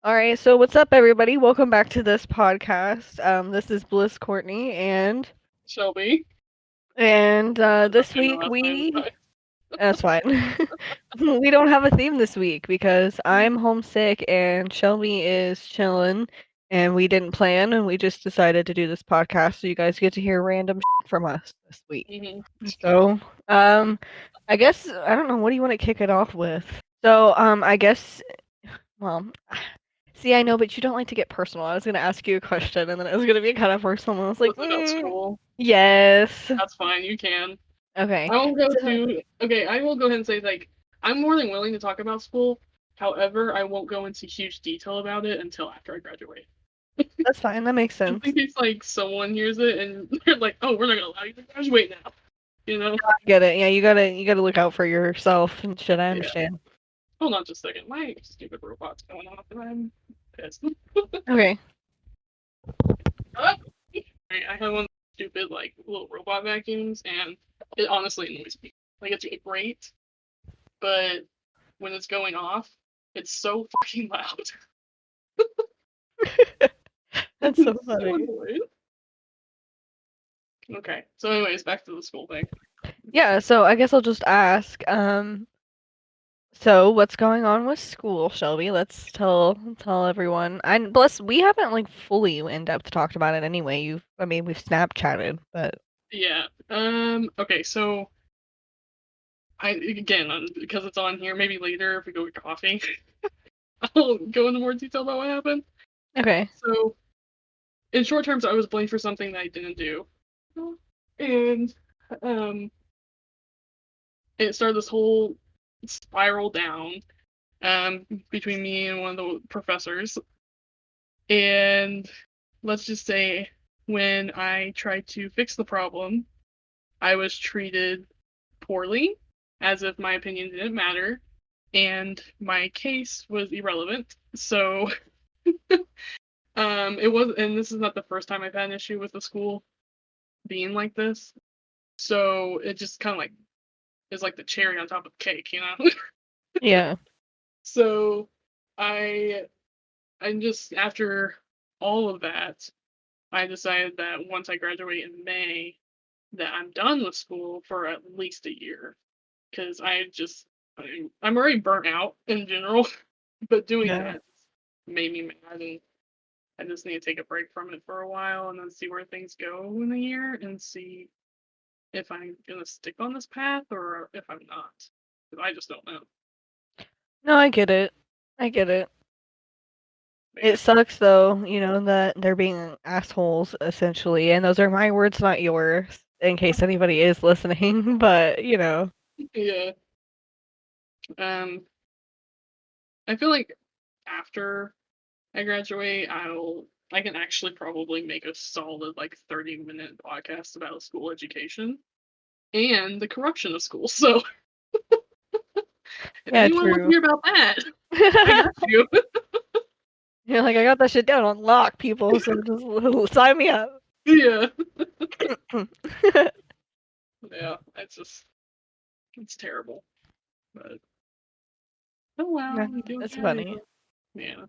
All right, so what's up, everybody? Welcome back to this podcast. This is Bliss Courtney, Shelby. this I know week last name, we but that's fine. We don't have a theme this week because I'm homesick and Shelby is chilling, and we didn't plan, and we just decided to do this podcast so you guys get to hear random from us this week. hmm So, I guess I don't know. What do you want to kick it off with? So, I guess. Well, see, I know, but you don't like to get personal. I was gonna ask you a question, and then it was gonna be kind of personal. And I was like, was about school. yes. That's fine. You can. Okay. I will go So, to. Okay, I will go ahead and say I'm more than willing to talk about school. However, I won't go into huge detail about it until after I graduate. that's fine. That makes Just sense. in case someone hears it and they're like, "Oh, we're not gonna allow you to graduate now." You know? I get it. Yeah, you gotta look out for yourself and shit. I Yeah. understand. Hold on just a second. My stupid robot's going off and I'm pissed. Okay. I have one of those stupid little robot vacuums, and it honestly annoys me. It's great, but when it's going off, it's so fucking loud. That's so It's so funny. annoying. Okay, so anyways, back to the school thing. Yeah. So I guess I'll just ask. So what's going on with school, Shelby? Let's tell everyone. And plus, we haven't like fully in depth talked about it anyway. I mean, we've Snapchatted, but Yeah. Okay, so because it's on here, maybe later if we go get coffee, I'll go into more detail about what happened. okay. So in short terms, I was blamed for something that I didn't do, and um, it started this whole spiral down between me and one of the professors. And let's just say when I tried to fix the problem, I was treated poorly, as if my opinion didn't matter, and my case was irrelevant. So it was, and this is not the first time I've had an issue with the school being like this. So it just kind of is like the cherry on top of the cake, you know? Yeah. So I I'm just after all of that, I decided that once I graduate in May, that I'm done with school for at least a year because I'm already burnt out in general, but doing Yeah. that made me mad, and I just need to take a break from it for a while and then see where things go in the year and see if I'm gonna stick on this path or if I'm not. 'Cause I just don't know. No, I get it. I get it. But It yeah, sucks though, that they're being assholes essentially, and those are my words, not yours, in case anybody is listening, but yeah. Um, I feel like after I graduate, I can actually probably make a solid 30-minute podcast about school education and the corruption of schools. So if yeah, anyone wants to true. hear about that, I got you. You're like, I got that shit down on lock, people, so just sign me up. Yeah. Yeah, it's terrible. But oh Yeah, well, we do what it's we gotta funny. do. Yeah.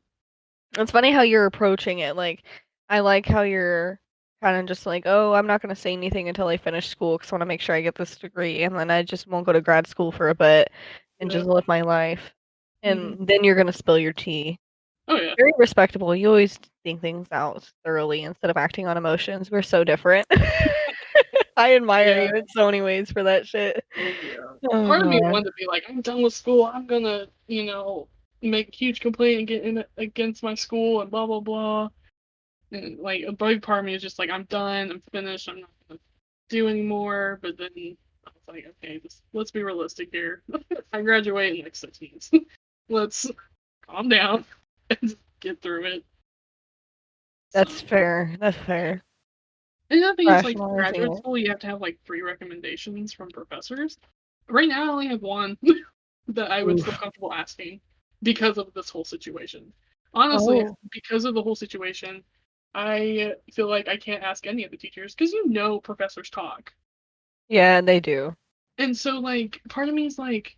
It's funny how you're approaching it. Like, I like how you're kind of just like, oh, I'm not going to say anything until I finish school because I want to make sure I get this degree, and then I just won't go to grad school for a bit and Yeah. just live my life. hmm And then you're going to spill your tea. Oh yeah. Very respectable. You always think things out thoroughly instead of acting on emotions. We're so different. I admire Yeah. you in so many ways for that shit. Yeah. Oh Part of me god. wanted to be like, I'm done with school. I'm gonna, make a huge complaint and get in against my school and blah blah blah. And a big part of me is just like, I'm done. I'm finished. I'm not gonna do anymore. But then I was like, okay, let's be realistic here. I graduate in 6 months. Let's calm down and just get through it. So, That's fair. That's fair. and the other thing is Rationalizing graduate it. school, you have to have 3 recommendations from professors. Right now, I only have one that I would feel Oof. comfortable asking because of this whole situation. Honestly, Oh. because of the whole situation, I feel like I can't ask any of the teachers because professors talk. Yeah, they do. And so, part of me is like,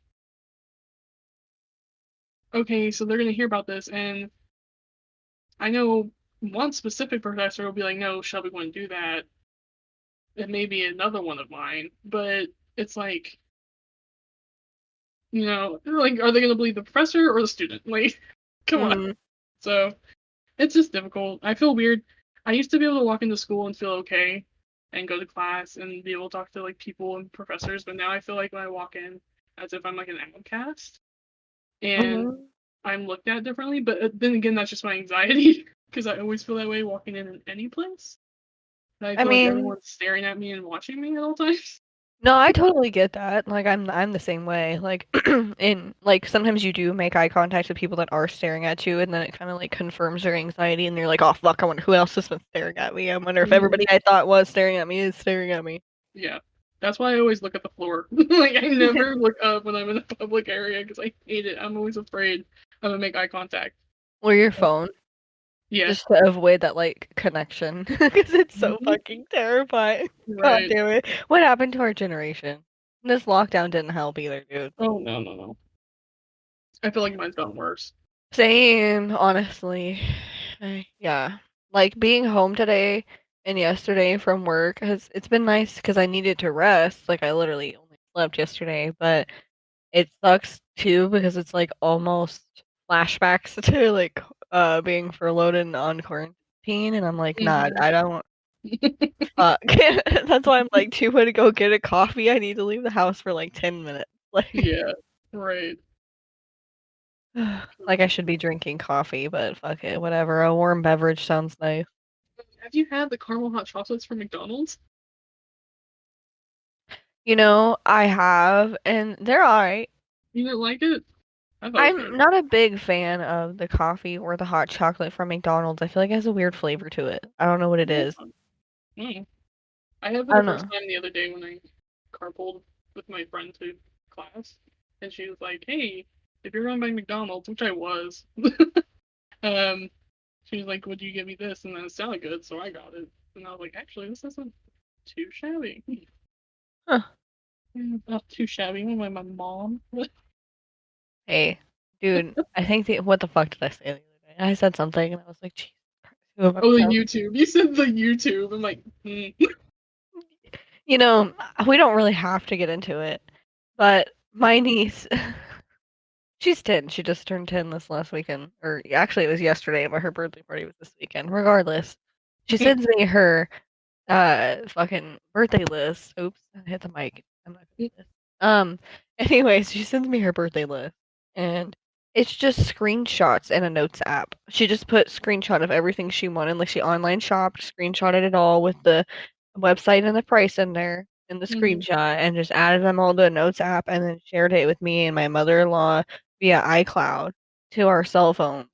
okay, so they're gonna hear about this, and I know one specific professor will be like, no, Shelby wouldn't do that. It may be another one of mine, but it's like, like, are they going to believe the professor or the student? Like, come on. Mhm. So it's just difficult. I feel weird. I used to be able to walk into school and feel okay and go to class and be able to talk to like people and professors, but now I feel like when I walk in as if I'm like an outcast and Mhm. I'm looked at differently. But then again, that's just my anxiety because I always feel that way walking in any place. I I feel like mean, everyone's staring at me and watching me at all times. no, I totally get that. Like I'm the same way. Like in like sometimes you do make eye contact with people that are staring at you and then it kind of like confirms your anxiety and you're like, "Oh fuck, I wonder who else has been staring at me. I wonder if Mhm. everybody I thought was staring at me is staring at me." Yeah. That's why I always look at the floor. Like, I never look up when I'm in a public area because I hate it. I'm always afraid I'm gonna make eye contact. Or your phone Yeah. just to avoid that like connection because it's so Mhm. fucking terrifying. God Right. damn it. What happened to our generation? This lockdown didn't help either, dude. Oh, no, no, no. I feel like mine's gotten worse. Same, honestly. Yeah. Like being home today and yesterday from work has it's been nice because I needed to rest. Like I literally only slept yesterday, but it sucks too because it's like almost flashbacks to like being furloughed and on quarantine and I'm like, nah, Mhm. I don't that's why I'm like, do you want to go get a coffee? I need to leave the house for like 10 minutes. Like Yeah. Right. like I should be drinking coffee, but fuck it, whatever. A warm beverage sounds nice. Have you had the caramel hot chocolates from McDonald's? You know, I have, and they're alright. You didn't like it? I thought it was I'm good. not a big fan of the coffee or the hot chocolate from McDonald's. I feel like it has a weird flavor to it. I don't know what it is. Mm. I had for I the don't first know. time the other day when I carpooled with my friend to class, and she was like, "Hey, if you're going by McDonald's," which I was, um, she was like, "Would you give me this?" And then it sounded good, so I got it. And I was like, "Actually, this isn't too shabby. Huh. Not too shabby." I'm like, my mom. Hey, dude, I think what the fuck did I say the other day? I said something and I was like, Jesus Christ, who am I Oh, the becoming? YouTube. You said the YouTube. I'm like, mm. You know, we don't really have to get into it, but my niece, she's 10. She just turned 10 this last weekend. Or actually, it was yesterday, but her birthday party was this weekend. Regardless, she sends me her fucking birthday list. Oops, I hit the mic. I'm not gonna do this. Anyways, she sends me her birthday list, and it's just screenshots in a notes app. She just put screenshot of everything she wanted, like she online shopped, screenshotted it all with the website and the price in there in the Mhm. screenshot, and just added them all to a notes app, and then shared it with me and my mother-in-law via iCloud to our cell phone.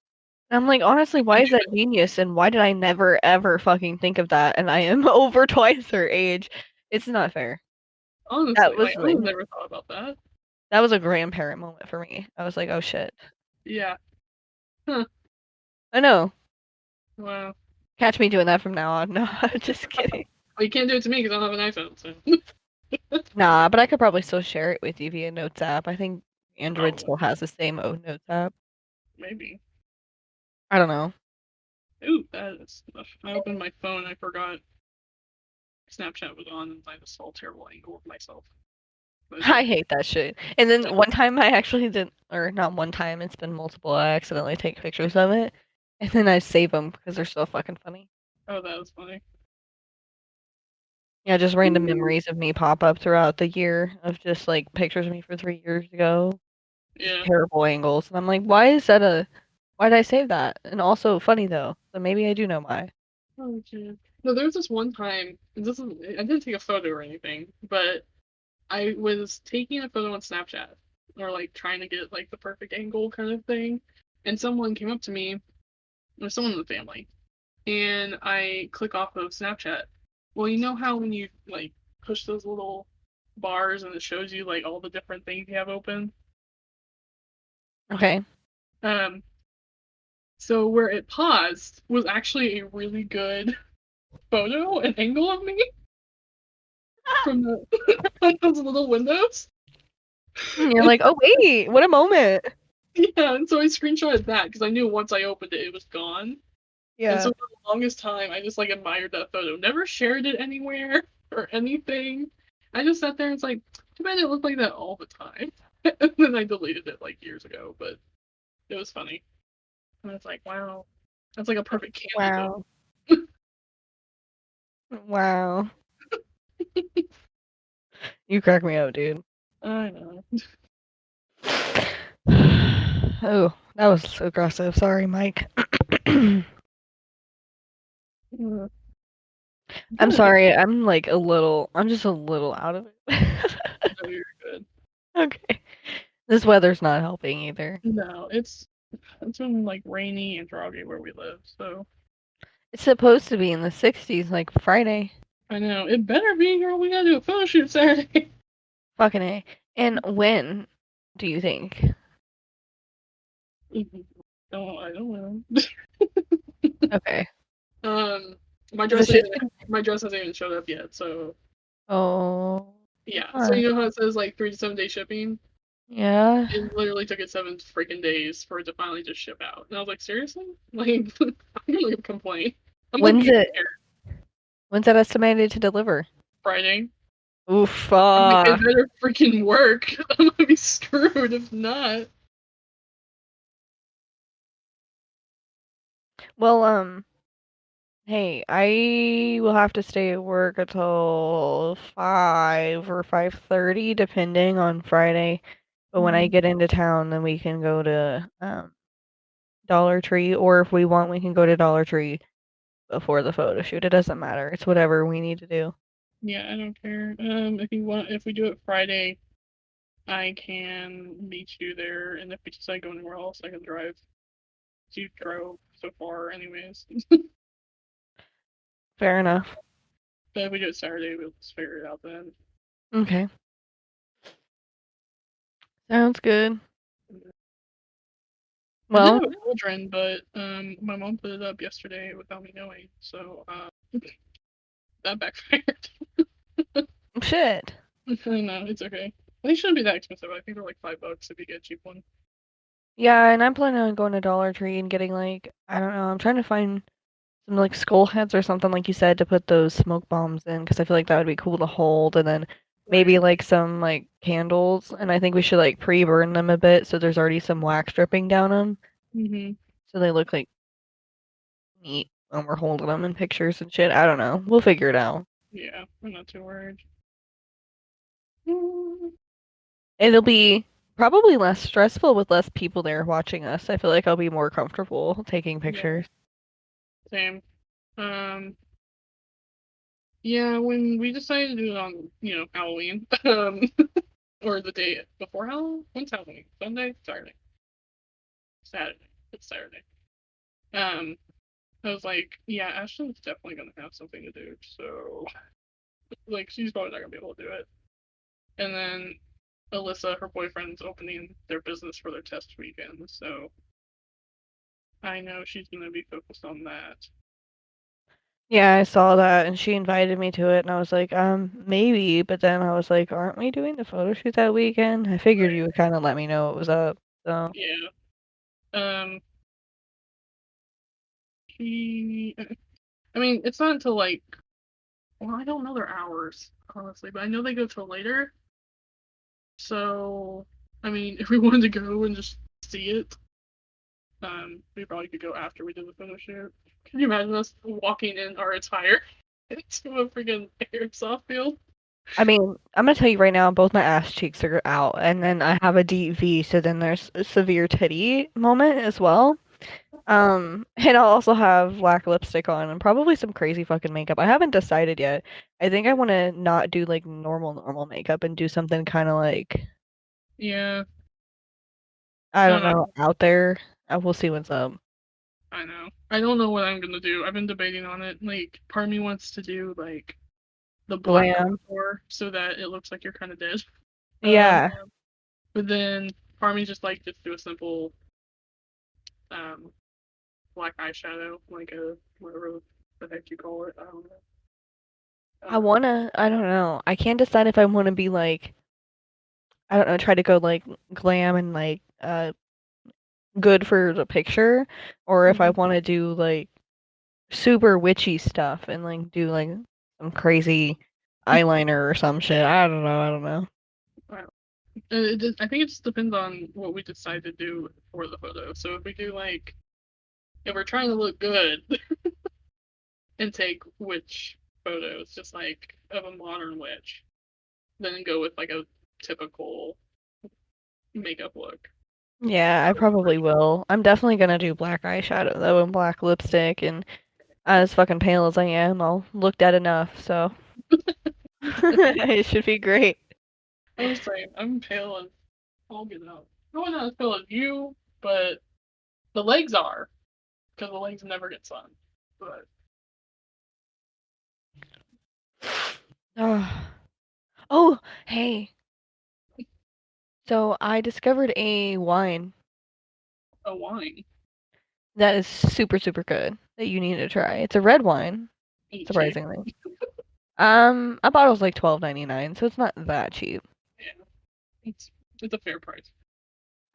I'm like, honestly, why is that genius? And why did I never ever fucking think of that? And I am over twice her age. It's not fair. That Honestly, like, was I would like have never thought about that. that was a grandparent moment for me. I was like, oh shit. Yeah. Huh. I know. Wow. Catch me doing that from now on. No, just kidding. Well, you can't do it to me because I don't have an iPhone, so. Nah, but I could probably still share it with you via Notes app. I think Android Probably. still has the same Notes app. Maybe. I don't know. Ooh, that is. I opened my phone and I forgot Snapchat was on and I just saw a terrible angle of myself. But it's I okay. hate that shit. And then one time I actually did, or not one time, it's been multiple. I accidentally take pictures of it, and then I save them because they're so fucking funny. Oh, that was funny. Yeah, just random Mm. memories of me pop up throughout the year of just like pictures of me for 3 years ago. Just Yeah. terrible angles. And I'm like, why did I save that? And also funny though. So maybe I do know why. Oh, geez. No, there was this one time, and this is, I didn't take a photo or anything, but I was taking a photo on Snapchat, or like trying to get like the perfect angle kind of thing, and someone came up to me, or someone in the family, and I click off of Snapchat. Well, you know how when you like push those little bars and it shows you like all the different things you have open? Okay. Um, so where it paused was actually a really good photo and angle of me from the like those little windows. And you're like, oh wait, what a moment. Yeah, and so I screenshotted that because I knew once I opened it, it was gone. And Yeah. so for the longest time, I just like admired that photo. Never shared it anywhere or anything. I just sat there and it's like, too bad it looked like that all the time. And then I deleted it like years ago, but it was funny. And it's like, wow, that's like a perfect candy Wow. photo. Wow. You crack me up, dude. I know. Oh, that was aggressive. Sorry, Mike. Uh, I'm Good. sorry. I'm just a little out of it. No, you're good. Okay. This weather's not helping either. No, it's been like rainy and droggy where we live, so It's supposed to be in the 60s, like Friday. I know it better be, girl. We gotta do a photo shoot Saturday. Fucking A. And when do you think? Oh, I don't know. Okay. Um, my Is it dress hasn't shipping? my dress hasn't even showed up yet, so Oh. yeah. So Alright. you know how it says like 3 to 7 day shipping? Yeah. It literally took it 7 freaking days for it to finally just ship out, and I was like, seriously? Like, I'm gonna complain. I'm gonna When's be it scared. when's that estimated to deliver? Friday. Oof, I'm like, it fuck. better freaking work. I'm gonna be screwed if not. Well, hey, I will have to stay at work until 5 or 5:30 depending on Friday. But when I Mhm. get into town, then we can go to Dollar Tree, or if we want, we can go to Dollar Tree before the photo shoot. It doesn't matter. It's whatever we need to do. Yeah, I don't care. If we do it Friday, I can meet you there, and if we decide to go anywhere else, I can drive. You drove so far, anyways. Fair enough. But if we do it Saturday, we'll just figure it out then. Okay. Sounds good. I did Well, have a cauldron, but my mom put it up yesterday without me knowing, so that backfired. shit. No, it's okay. They shouldn't be that expensive. I think they're like $5 if you get a cheap one. Yeah, and I'm planning on going to Dollar Tree and getting like, I don't know, I'm trying to find some like skull heads or something like you said to put those smoke bombs in because I feel like that would be cool to hold and then maybe Right. like some like candles and I think we should like pre-burn them a bit so there's already some wax dripping down them Mhm. so they look like neat when we're holding them in pictures and shit. I don't know. We'll figure it out. Yeah, I'm not too worried. Mm, It'll be probably less stressful with less people there watching us. I feel like I'll be more comfortable taking yeah, pictures. same. Um, yeah, when we decided to do it on, Halloween, or the day before Halloween, when's Halloween? Sunday, Saturday, Saturday. It's Saturday. Um, I was like, yeah, Ashton's definitely gonna have something to do, so like she's probably not gonna be able to do it. And then Alyssa, her boyfriend's opening their business for their test weekend, so I know she's gonna be focused on that. Yeah, I saw that and she invited me to it and I was like, maybe, but then I was like, aren't we doing the photo shoot that weekend? I figured you Right. would kind of let me know it was up. So, Yeah. Um, she. I mean, it's not until like. Well, I don't know their hours honestly, but I know they go till later. So, I mean, if we wanted to go and just see it, we probably could go after we did the photo shoot. Can you imagine us walking in our attire into a freaking airsoft field? I mean, I'm gonna tell you right now, both my ass cheeks are out and then I have a deep V, so then there's a severe titty moment as well. And I'll also have black lipstick on and probably some crazy fucking makeup. I haven't decided yet. I think I want to not do like normal makeup and do something kind of like Yeah, I I don't don't know, know. out there. We'll see what's up. I know. I don't know what I'm gonna do. I've been debating on it. Like, part of me wants to do like the black Glam. contour so that it looks like you're kind of dead. Um, Yeah. but then part of me just do a simple um black eyeshadow, like a whatever the heck you call it. I don't know. I don't know. I can't decide if I want to be like, I don't know, try to go like glam and like good for the picture or if I Mhm. want to do like super witchy stuff and like do like some crazy eyeliner or some shit. I don't know. I don't know. I I think it just depends on what we decide to do for the photo. So if we do like, if we're trying to look good and take witch photos, just like of a modern witch, then go with like a typical makeup look. Yeah, I probably will. I'm definitely gonna do black eyeshadow though and black lipstick and as fucking pale as I am, I'll look dead enough, so it should be great. I was saying, I'm pale as all get out. Probably not as pale as you, but the legs are, because the legs never get sun. But Oh, oh, hey. So I discovered a wine a wine, that is super, super good that you need to try. It's a red wine, ain't cheap. surprisingly. A bottle's like 12.99, so it's not that cheap. Yeah, it's it's a fair price.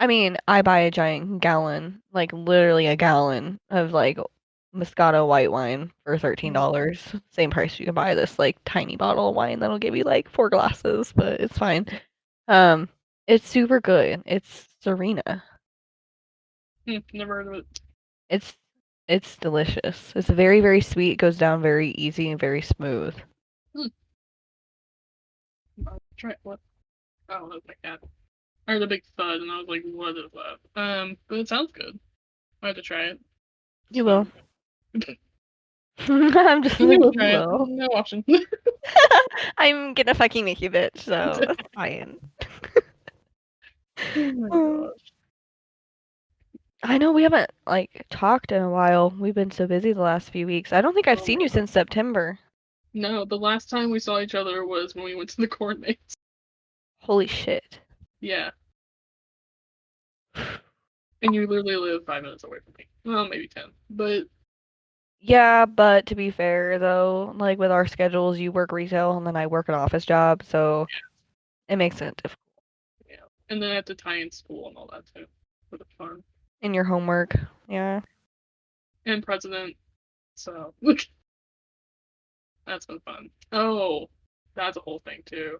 I mean, I buy a giant gallon, like literally a gallon of like Moscato white wine for Mm. $13. Same price you can buy this like tiny bottle of wine that'll give you like 4 glasses, but it's fine. Um, it's super good. It's Serena. Never heard of it. It's it's delicious. It's very, very sweet, goes down very easy and very smooth. Hmm. I'll try it. What? Oh, that's my cat. I heard a big thud, and I was like, "What is that?" But it sounds good. I have to try it. You will. So I'm just you like, will you try it. will. No option. I'm gonna fucking make you bitch, so it's fine. Oh my Mm. gosh. I know we haven't like talked in a while. We've been so busy the last few weeks. I don't think I've Oh seen my you god. since September. No, the last time we saw each other was when we went to the coordinates. Holy shit. Yeah, and you literally live 5 minutes away from me. Well, maybe 10, but Yeah, but to be fair though, like with our schedules, you work retail and then I work an office job, so it makes it difficult yeah. And then I have to tie in school and all that too for the farm in your homework. Yeah. and president. So that's been fun. Oh, that's a whole thing too.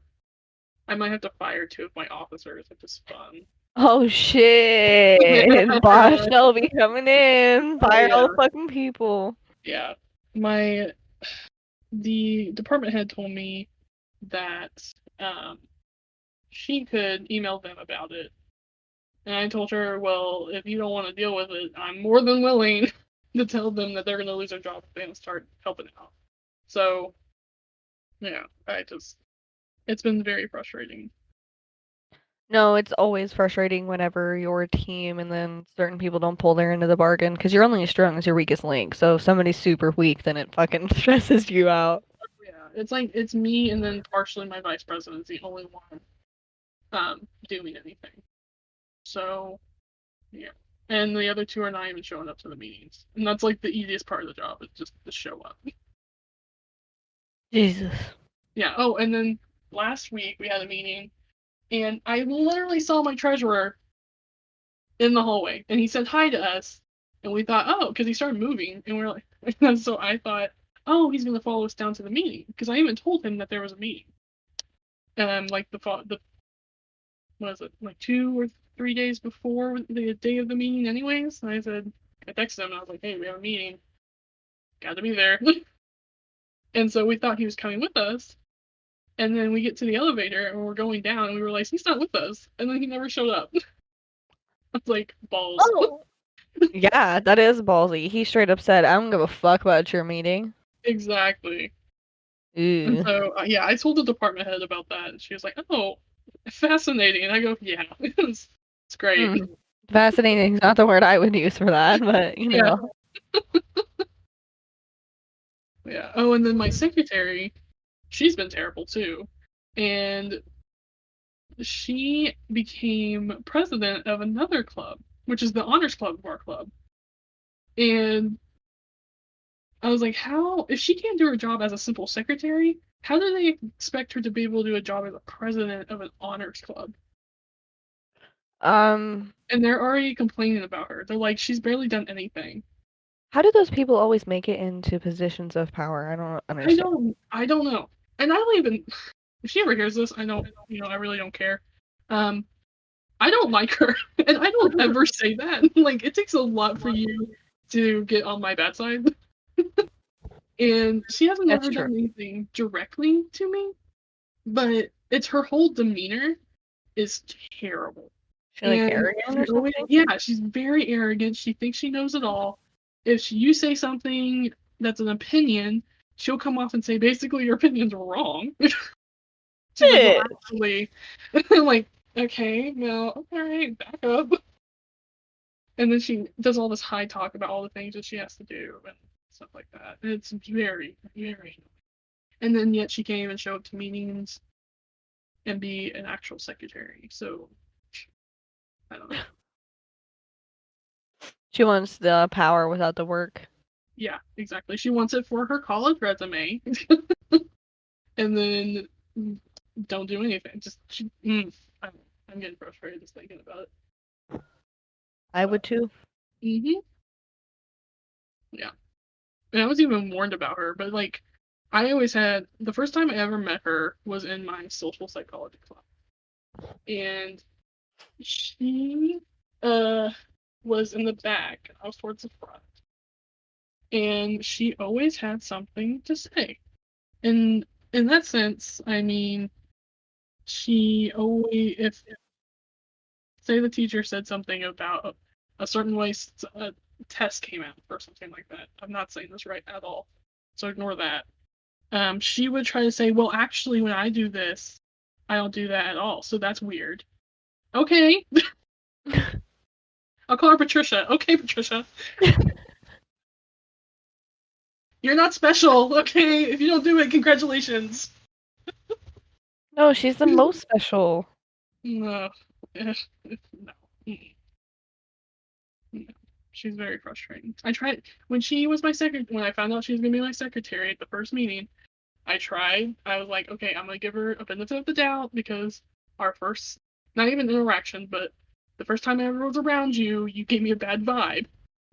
I might have to fire 2 of my officers, which is fun. Oh shit. Bosh will be coming in. Oh Fire all yeah, the fucking people. yeah. My the department head told me that um she could email them about it. And I told her, well, if you don't want to deal with it, I'm more than willing to tell them that they're going to lose their job if they don't start helping out. So, yeah, it's been very frustrating. No, it's always frustrating whenever your team and then certain people don't pull their end of the bargain because you're only as strong as your weakest link. So if somebody's super weak, then it fucking stresses you out. Yeah, it's like, it's me and then partially my vice president is the only one doing anything. So, yeah. And the other two are not even showing up to the meetings. And that's like the easiest part of the job is just to show up. Jesus. Yeah. Oh, and then last week we had a meeting and I literally saw my treasurer in the hallway and he said hi to us. And we thought, oh, because he started moving. And we are like, so I thought, oh, he's going to follow us down to the meeting. Because I even told him that there was a meeting. Like what is it, like 2 or 3 days before the day of the meeting, anyways. And I texted him and I was like, hey, we have a meeting. Got to be there. And so we thought he was coming with us. And then we get to the elevator and we're going down and we realize he's not with us. And then he never showed up. I was like, balls. Oh. Yeah, that is ballsy. He straight up said, I don't give a fuck about your meeting. Exactly. And Ooh. so, yeah, I told the department head about that, and she was like, "Oh, fascinating." And I go, "Yeah, it's great." Hmm. Fascinating is not the word I would use for that, but you Yeah, know. yeah. Oh, and then my secretary, she's been terrible too, and she became president of another club, which is the honors club of our club. And I was like, how, if she can't do her job as a simple secretary, how do they expect her to be able to do a job as a president of an honors club? Um, And they're already complaining about her. They're like, she's barely done anything. How do those people always make it into positions of power? I don't understand. I don't know. And I don't even if she ever hears this, I don't I really don't care. Um I don't like her, and I don't ever say that. Like it takes a lot for you to get on my bad side. And she hasn't That's ever true. done anything directly to me, but it's her whole demeanor is terrible. She like And arrogant or she always, something? yeah, she's very arrogant. She thinks she knows it all. If you say something that's an opinion, she'll come off and say, basically, your opinion's wrong. She's like, well, Shit. actually, I'm like, okay, well, all right, back up. And then she does all this high talk about all the things that she has to do and stuff like that. And it's very, very. And then yet she can't even show up to meetings and be an actual secretary. So I don't know. She wants the power without the work. Yeah, exactly. She wants it for her college resume, and then don't do anything. Just I'm getting frustrated just thinking about it. I But would too. yeah, and I was even warned about her. But like, I always had the first time I ever met her was in my social psychology class, and she uh was in the back. I was towards the front, and she always had something to say. And in that sense, I mean, she always if say the teacher said something about a certain way a test came out or something like that. I'm not saying this right at all, so ignore that. She would try to say, well, actually, when I do this, I don't do that at all, so that's weird. Okay, I'll call her Patricia. Okay, Patricia, you're not special. Okay, if you don't do it, congratulations. No, she's the most special. No, no. Mm-mm. No. She's very frustrating. I tried when she was my secretary. When I found out she was gonna be my secretary at the first meeting. I tried. I was like, okay, I'm gonna give her a benefit of the doubt because our first, not even interaction, but the first time I ever was around you, you gave me a bad vibe.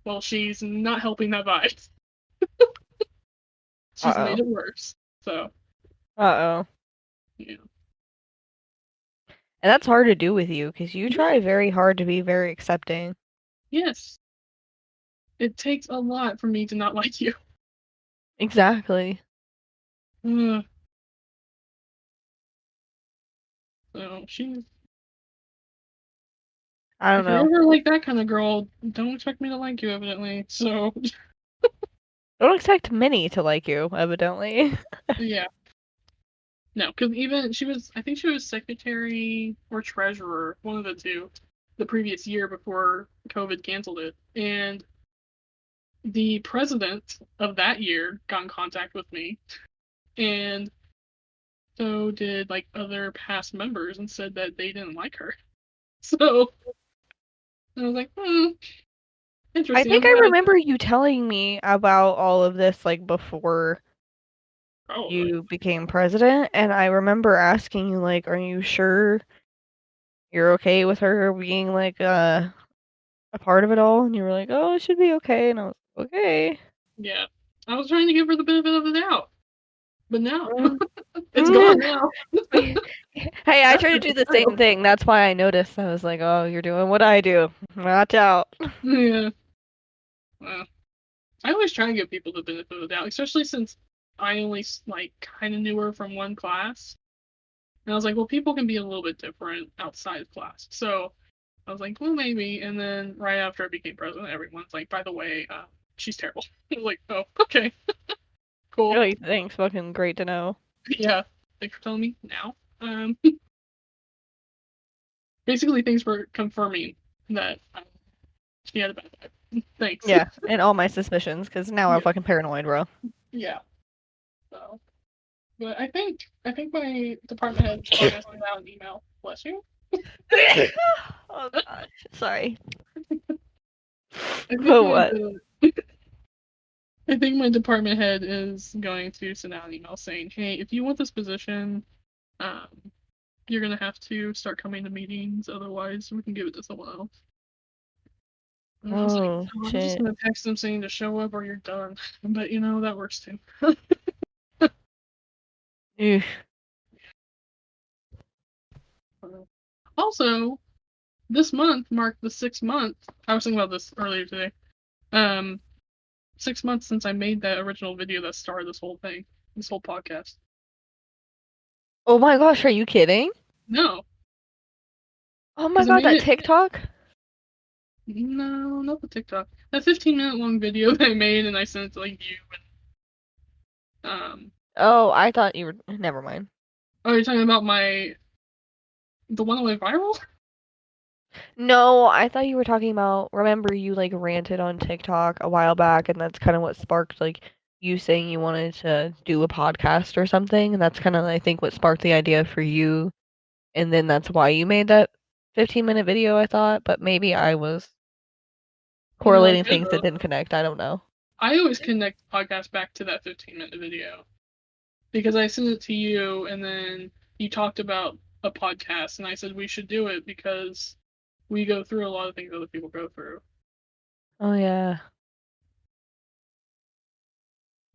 Well, she's not helping that vibe. She's made Uh-oh. it worse. So, Uh-oh. yeah. And that's hard to do with you because you Yeah. try very hard to be very accepting. Yes. It takes a lot for me to not like you. Exactly. Ugh. So she's. I don't If you're know. ever like that kind of girl, don't expect me to like you, evidently. So, Don't expect many to like you, evidently. yeah. No, because even she was, I think she was secretary or treasurer, one of the two, the previous year before COVID canceled it. And the president of that year got in contact with me, and so did like other past members and said that they didn't like her. So I was like, I interesting. I'm think I glad. remember you telling me about all of this like before Probably. you became president, and I remember asking you like, "Are you sure you're okay with her being like a part of it all?" And you were like, "Oh, it should be okay." And I was like, "Okay." Yeah. I was trying to give her the benefit of the doubt, but no, Mm. it's gone now. Hey, I try to do the same thing. That's why I noticed. I was like, "Oh, you're doing what I do. Watch out." Yeah. Well, I always try and give people the benefit of the doubt, especially since I only like kind of knew her from one class. And I was like, well, people can be a little bit different outside of class. So I was like, well, maybe. And then right after I became president, everyone's like, by the way, she's terrible. I was like, oh, okay, cool. Really, thanks. Fucking great to know. Yeah, thanks for telling me now. Basically, thanks for confirming that she had a bad vibe. Thanks. Yeah, and all my suspicions, because now I'm Yeah, fucking paranoid, bro. yeah. So, but I think my department head is going to send out an email. Bless you. Oh gosh, sorry. I think But my what? I think my department head is going to send out an email saying, "Hey, if you want this position, um, you're gonna have to start coming to meetings. Otherwise, we can give it to someone else." And I was like, Oh, oh, I'm just shit. gonna text them saying to show up or you're done. But that works too. Ew. Also, this month marked the 6 month. I was thinking about this earlier today. Um, 6 months since I made that original video that started this whole thing, this whole podcast. Oh my gosh, are you kidding? No, Oh my because I god, made that it. TikTok? No, not the TikTok. That 15-minute long video that I made and I sent it to like you and Oh, I thought you were. Never mind. Oh, you're talking about the one that went viral? No, I thought you were talking about. Remember, you like ranted on TikTok a while back, and that's kind of what sparked like you saying you wanted to do a podcast or something, and that's kind of I think what sparked the idea for you, and then that's why you made that 15-minute video, I thought, but maybe I was No, I correlating could things that have. didn't connect. I don't know. I always connect the podcast back to that 15-minute video because I sent it to you and then you talked about a podcast and I said we should do it because we go through a lot of things other people go through. Oh yeah.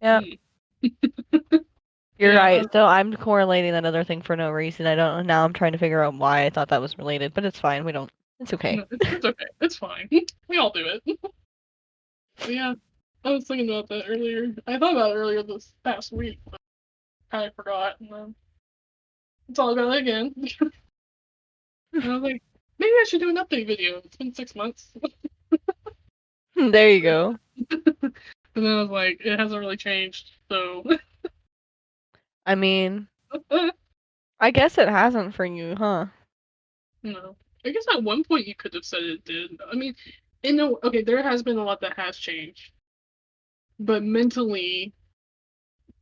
Yeah. Hmm. You're Yeah, right. So I'm correlating that other thing for no reason. I don't know. Now I'm trying to figure out why I thought that was related, but it's fine. We don't. It's okay. no, it's okay. It's fine. We all do it. But yeah, I was thinking about that earlier. I thought about it earlier this past week, but I forgot, and then it's all about it again. And I was like, maybe I should do an update video. It's been 6 months. There you go. And then I was like, it hasn't really changed, so I mean, I guess it hasn't for you, huh? no. I guess at one point you could have said it did. I mean, okay, there has been a lot that has changed, but mentally,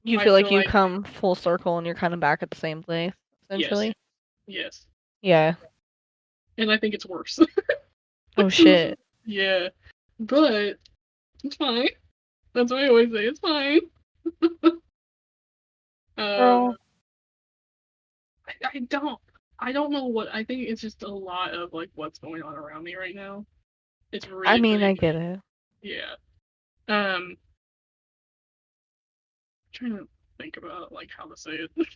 You I feel like feel you've like come full circle and you're kind of back at the same place, yes, essentially. yes, Yeah. and I think it's worse. Oh shit. Yeah, but it's fine. That's what I always say. It's fine. Girl. Um, I don't. I don't know what. I think it's just a lot of like what's going on around me right now. It's I really mean, putting I me. get it. Yeah. Trying to think about like how to say it.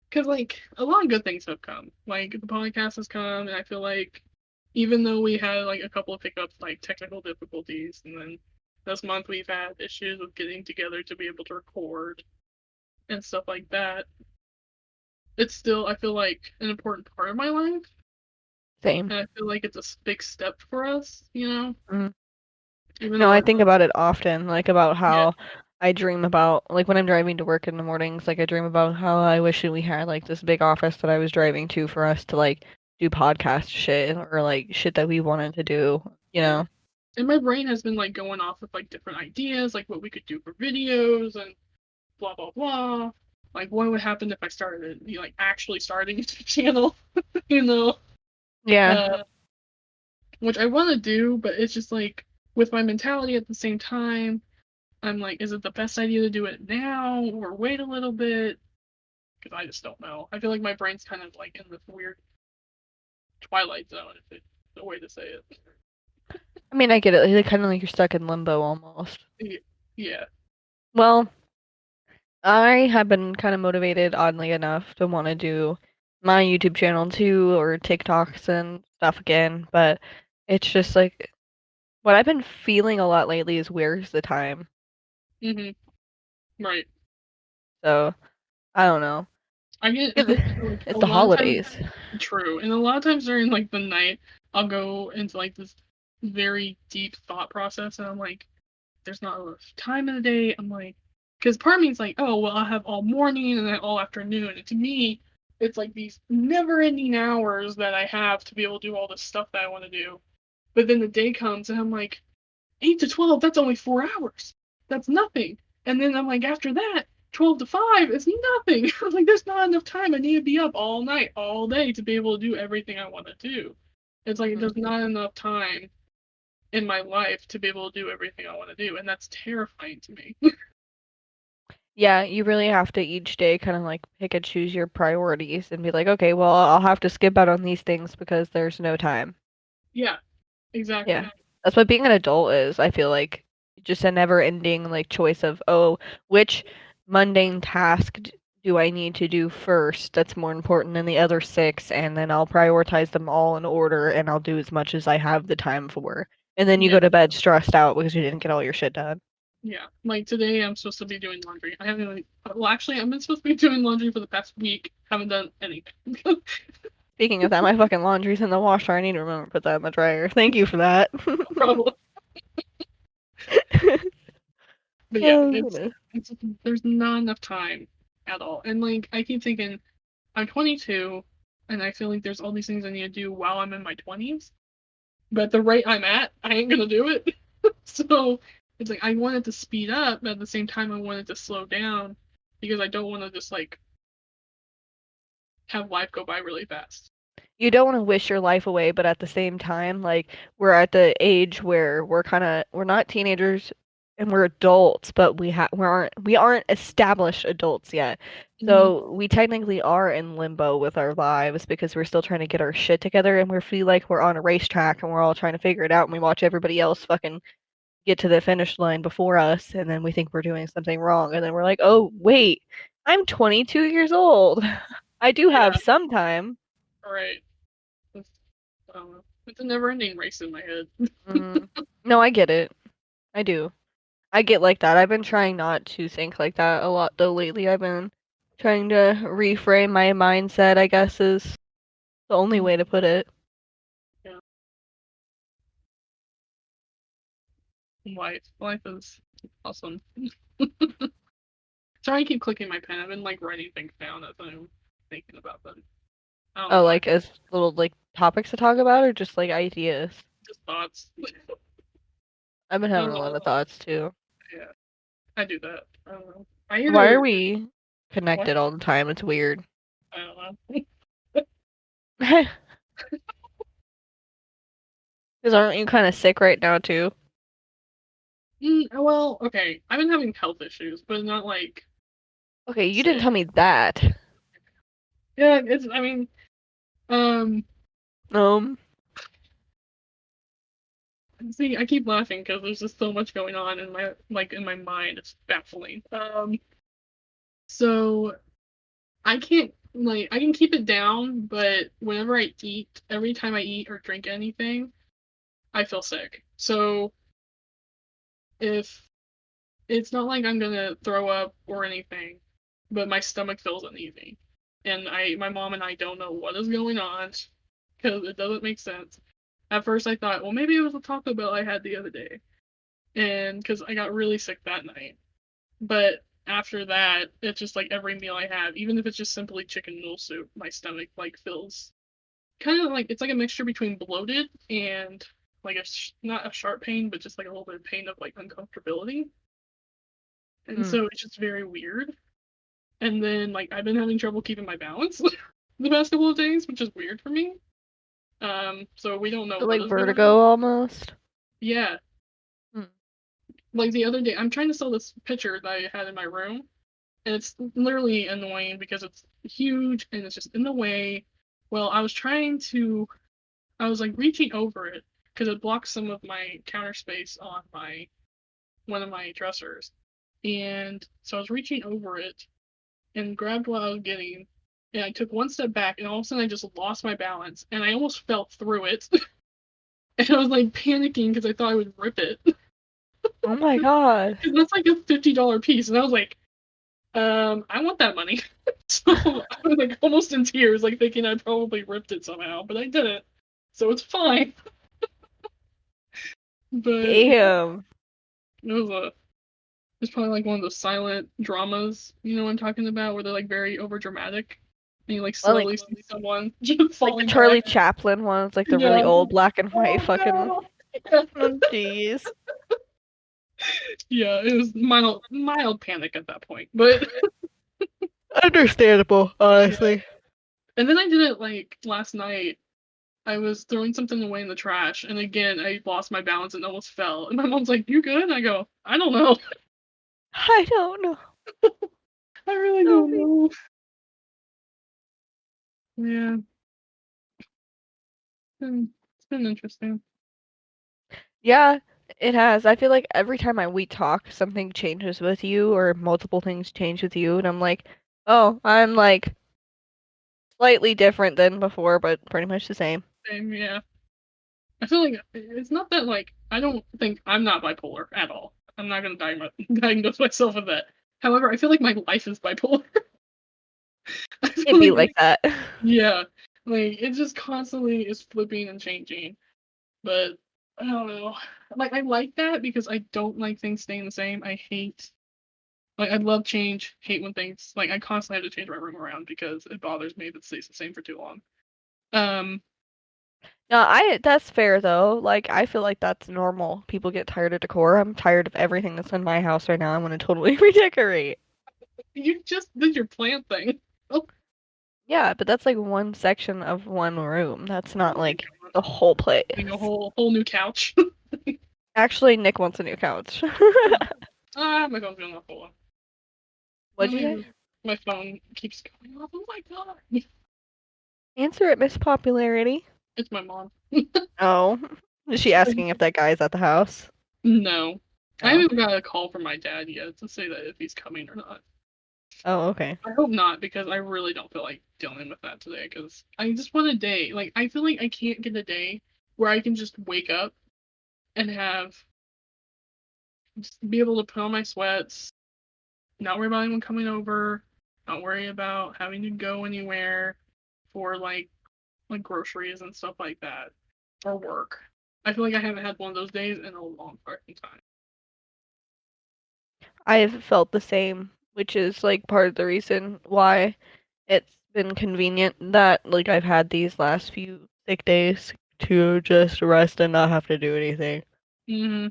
Because like a lot of good things have come. Like the podcast has come, and I feel like even though we had like a couple of hiccups, like technical difficulties, and then this month we've had issues with getting together to be able to record and stuff like that. It's still I feel like an important part of my life, Same. and I feel like it's a big step for us. Mm. Even No, though I we're think about it often, like about yeah, how I dream about, like when I'm driving to work in the mornings, like I dream about how I wish that we had like this big office that I was driving to for us to like do podcast shit or like shit that we wanted to do, you yeah. know? And my brain has been like going off with like different ideas, like what we could do for videos and blah blah blah. Like what would happen if I started, like actually starting a YouTube channel, you know? Yeah. Uh, which I want to do, but it's just like with my mentality at the same time, I'm like, is it the best idea to do it now or wait a little bit? Because I just don't know. I feel like my brain's kind of like in this weird twilight zone, if it's the way to say it. I mean, I get it. It's kind of like you're stuck in limbo almost. Yeah. Well, I have been kind of motivated, oddly enough, to want to do my YouTube channel too, or TikToks and stuff again, but it's just like what I've been feeling a lot lately is where's the time? Mhm. Right. So, I don't know. I get like a It's the lot of times. holidays. True. And a lot of times during like the night, I'll go into like this very deep thought process and I'm like, there's not enough time in the day. I'm like, because part of me is like, oh, well, I'll have all morning and then all afternoon. And to me, it's like these never ending hours that I have to be able to do all this stuff that I want to do. But then the day comes and I'm like, 8 to 12, that's only 4 hours. That's nothing. And then I'm like, after that, 12 to 5 is nothing. I'm like, there's not enough time. I need to be up all night, all day to be able to do everything I want to do. It's like Mhm. there's not enough time in my life to be able to do everything I want to do. And that's terrifying to me. Yeah, you really have to each day kind of like pick and choose your priorities and be like, okay, well, I'll have to skip out on these things because there's no time. Yeah, Yeah. exactly. That's what being an adult is, I feel like. Just a never-ending, like, choice of, "Oh, which mundane task do I need to do first that's more important than the other 6, and then I'll prioritize them all in order, and I'll do as much as I have the time for." And then you Yeah, go to bed stressed out because you didn't get all your shit done. yeah. Like today, I'm supposed to be doing laundry. I haven't really. Well, actually, I've been supposed to be doing laundry for the past week. Haven't done anything. Speaking of that, my fucking laundry's in the washer, I need to remember to put that in the dryer. Thank you for that. Problem. But yeah, Oh, goodness. it's there's not enough time at all. And like I keep thinking, I'm 22, and I feel like there's all these things I need to do while I'm in my 20s. But at the rate I'm at, I ain't gonna do it. So it's like I wanted to speed up, but at the same time I wanted to slow down because I don't want to just like have life go by really fast. You don't wanna wish your life away, but at the same time, like, we're at the age where we're not teenagers and we're adults, but we aren't established adults yet. Mm-hmm. So, we technically are in limbo with our lives because we're still trying to get our shit together and we feel like we're on a racetrack and we're all trying to figure it out and we watch everybody else fucking get to the finish line before us and then we think we're doing something wrong and then we're like, "Oh, wait, I'm 22 years old. I do have Yeah, some time." right. It's, I don't know. It's a never-ending race in my head. Mhm. No, I get it. I do. I get like that. I've been trying not to think like that a lot though lately. I've been trying to reframe my mindset, I guess is the only way to put it. Yeah, life is awesome. Sorry, I keep clicking my pen. I've been like writing things down as I'm thinking about them. I don't know Oh, why. like as little like topics to talk about or just like ideas? Just thoughts. I've been I having don't a lot know. of thoughts too. Yeah, I do that. I don't know. I Why are either we what? connected all the time? It's weird. I don't know. Because aren't you kind of sick right now too? Well, okay. I've been having health issues, but not like Okay, you didn't sick. tell me that. Yeah, it's. I mean, um. Um, See, I keep laughing because there's just so much going on in my mind. It's baffling. So I can keep it down, but whenever I eat, every time I eat or drink anything, I feel sick. So if it's not like I'm gonna throw up or anything, but my stomach feels uneasy, and my mom and I don't know what is going on because it doesn't make sense. At first, I thought, well, maybe it was a Taco Bell I had the other day, and because I got really sick that night. But after that, it's just like every meal I have, even if it's just simply chicken noodle soup, my stomach like feels kind of like it's like a mixture between bloated and like not a sharp pain, but just like a little bit of pain of like uncomfortability. And mm. so it's just very weird. And then like I've been having trouble keeping my balance the past couple of days, which is weird for me. So we don't know So, what like is going on. vertigo almost. Yeah, Mm. like the other day, I'm trying to sell this picture that I had in my room, and it's literally annoying because it's huge and it's just in the way. Well, I was like reaching over it because it blocks some of my counter space on my one of my dressers. And so I was reaching over it and grabbed what I was getting. And I took one step back, and all of a sudden I just lost my balance, and I almost fell through it. And I was like panicking because I thought I would rip it. Oh my god. Because that's like a $50 piece, and I was like, I want that money. So I was like almost in tears, like thinking I probably ripped it somehow, but I didn't. So it's fine. But yeah, Damn. it was a it's probably like one of those silent dramas, you know what I'm talking about, where they're like very over dramatic. And you like Well, like slowly see someone just like the falling back. Charlie Chaplin ones, like the really Yeah. old black and white Oh fucking. no. Oh, jeez. Yeah, it was mild panic at that point. But Understandable, yeah. honestly. And then I did it like last night. I was throwing something away in the trash, and again I lost my balance and almost fell. And my mom's like, "You good?" I go, "I don't know. I don't know. I really Tell don't me. know." Yeah. Hmm. been interesting. Yeah, it has. I feel like every time we talk, something changes with you, or multiple things change with you, and I'm like, oh, I'm like slightly different than before, but pretty much the same. Same, yeah. I feel like it's not that like I don't think I'm not bipolar at all. I'm not gonna diagnose myself with that. However, I feel like my life is bipolar. I It'd feel be like like that. yeah, like it just constantly is flipping and changing. But I don't know. Like I like that because I don't like things staying the same. I hate like I love change. Hate when things like I constantly have to change my room around because it bothers me if it stays the same for too long. Um, No, that's fair though. Like I feel like that's normal. People get tired of decor. I'm tired of everything that's in my house right now. I want to totally redecorate. you just did your plant thing. Oh, Yeah, but that's like one section of one room. That's not oh my like god. the whole Getting a place. whole new couch. Actually, Nick wants a new couch. My phone's going off. Hold on. Let What'd you say? me. My phone keeps going off. Oh my god. Answer it, Miss Popularity. It's my mom. Oh. Is she asking if that guy's at the house? No. I Oh. haven't got a call from my dad yet to say that if he's coming or not. Oh, okay. I hope not because I really don't feel like dealing with that today because I just want a day. Like, I feel like I can't get a day where I can just wake up and have just be able to put on my sweats, not worry about anyone coming over, not worry about having to go anywhere for like groceries and stuff like that or work. I feel like I haven't had one of those days in a long fucking time. I've felt the same, which is like part of the reason why it's been convenient that like I've had these last few sick days to just rest and not have to do anything. Mm-hmm.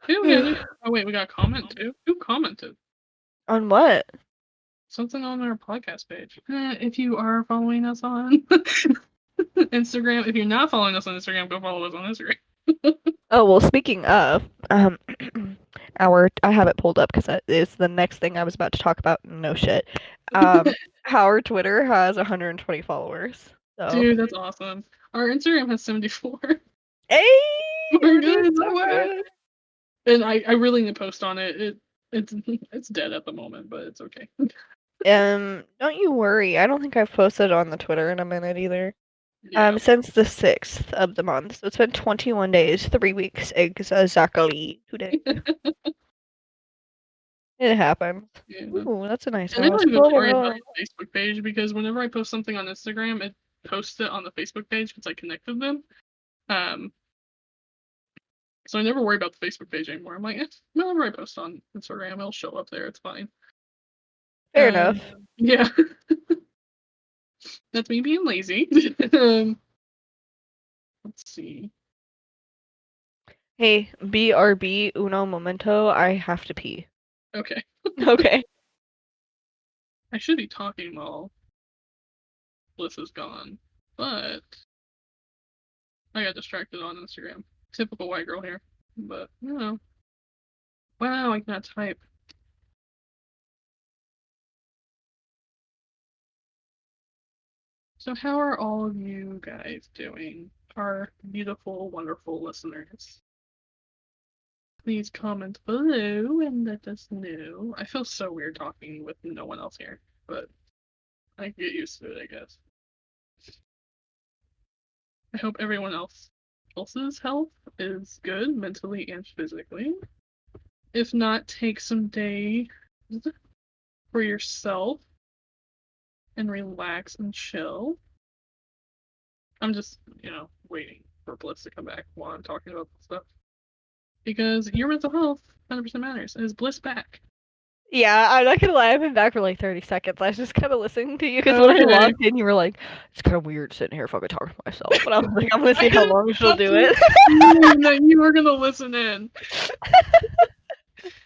Hey, we got new. Oh wait, we got a comment too. Who commented? On what? Something on our podcast page. If you are following us on Instagram, if you're not following us on Instagram, go follow us on Instagram. Oh, well, speaking of, I have it pulled up because that is the next thing I was about to talk about. No shit. Um, our Twitter has 120 followers. So, Dude, that's awesome. Our Instagram has 74. hey, We're we're doing good. so Not bad. good. And I really need to post on it. It's dead at the moment, but it's okay. Don't you worry. I don't think I've posted on the Twitter in a minute either. Yeah. Since the 6th of the month. So it's been 21 days, 3 weeks exactly today. It happened. Yeah. Ooh, that's a nice And I house. don't even Blah, blah, worry about blah. the Facebook page because whenever I post something on Instagram, it posts it on the Facebook page because I connected them. Um, so I never worry about the Facebook page anymore. I'm like, whenever I post on Instagram, it'll show up there. It's fine. Fair enough. Yeah, that's me being lazy. Let's see. Hey, BRB uno momento. I have to pee. Okay, Okay. I should be talking while Bliss is gone, but I got distracted on Instagram. Typical white girl here. But you know, wow, I cannot type. So how are all of you guys doing? Our beautiful, wonderful listeners. Please comment below and let us know. I feel so weird talking with no one else here, but I can get used to it, I guess. I hope everyone else's health is good mentally and physically. If not, take some days for yourself and relax and chill. I'm just, waiting for Bliss to come back while I'm talking about this stuff. Because your mental health 100% matters. Is Bliss back? Yeah, I'm not gonna lie. I've been back for like 30 seconds. I was just kind of listening to you because when I Okay. logged in, you were like, "It's kind of weird sitting here fucking talking to myself," and I was like, "I'm gonna I see how had long she'll just do it." known that you were gonna listen in.